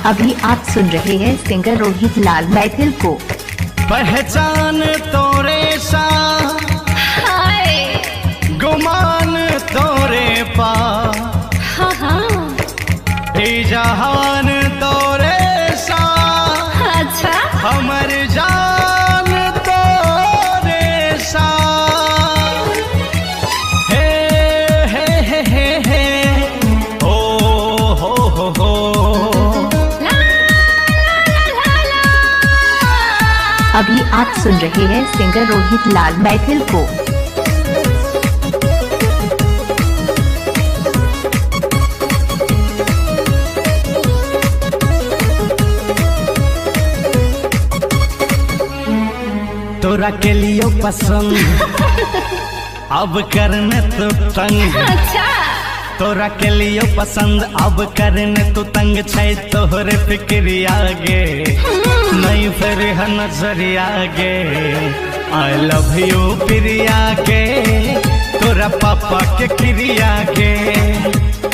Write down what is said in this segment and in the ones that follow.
अभी आप सुन रहे हैं सिंगर रोहित लाल मैथिल को। पहचान तोरे सा गुमान तोरे पा जहान तोरे सा अच्छा हमर जान तोरे सा हे हे हे हे हे ओ हो अभी आप सुन रहे हैं सिंगर रोहित लाल मैथिल को। तोरा के लिए पसंद अब करने तो तंग। अच्छा तोरा के लिए पसंद अब करने तो तंग छै तोहरे फिक्रिया गे नहीं फिर है नजरिया गे आई लव यू प्रिया गे तोरा पापा के क्रिया गे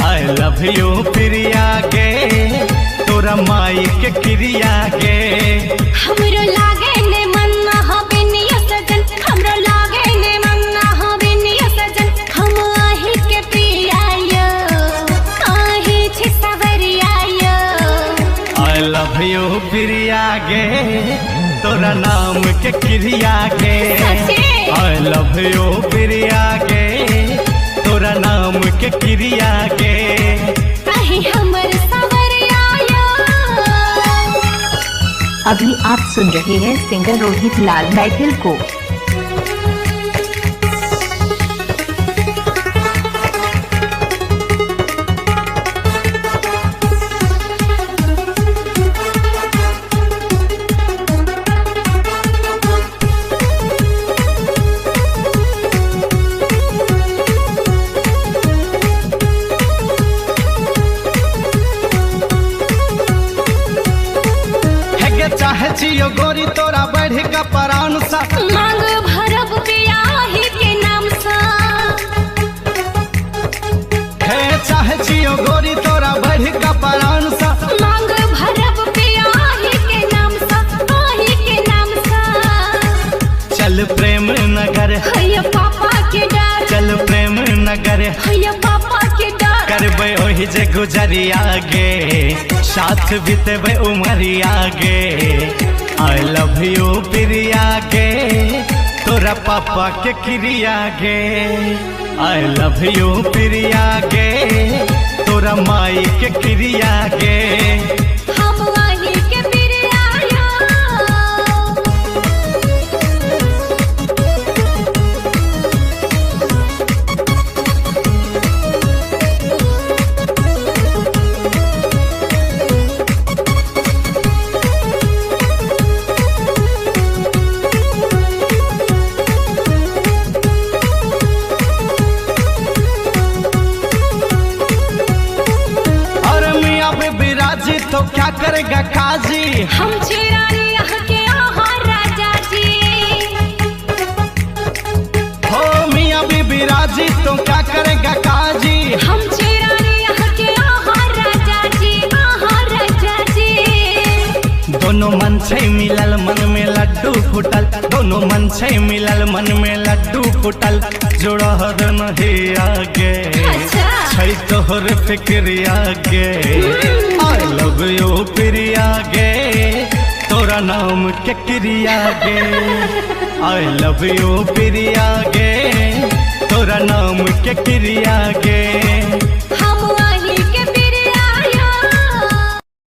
आई लव यू प्रिया गे तोरा माई के क्रिया गे हमरो लागे ने मन हबे निय सजन हमरो लागे ने मन हबे निय सजन हम आही के पिया यो आही छी सवरिया यो आई लव यू प्रिया गे तोरा नाम के क्रिया गे आई लव यू प्रिया गे तोरा नाम के क्रिया गे आही हमर सवरिया यो। अभी आप सुन रहे हैं सिंगर रोहित लाल मैथिल को। चाहे जियो गोरी तोरा बढ़ का परान सा मांग भरब बियाही के नाम सा है चाहे जियो गोरी तोरा बढ़ का परान सा मांग भरब बियाही के नाम सा आही के नाम सा चल प्रेम नगर हैया पापा के डर चल प्रेम नगर हैया पापा के डर करबे ओही जे गुजरिया गे साथ बितेबे उमरिया गे आई लव यू प्रिया गे तोरा पापा के क्रिया गे आई लव यू प्रिया गे तोरा माई के क्रिया गे हम आही के पिरिया यो। तो क्या करेगा काजी हम चिरानी यहाँ के आहार राजा जी हो मियाँ बीबी राजी तो क्या करेगा काजी हम चिरानी यहाँ के आहार राजा जी दोनों मन से मिलल मन में लड्डू फुटल दोनों मन से मिलल मन में लड्डू फुटल जोड़हर नहीं आगे छै तोहर फिक्रिया गे आई लव यू प्रिया गे तोरा नाम के क्रिया गे आई लव यू प्रिया गे तोरा नाम के क्रिया गे।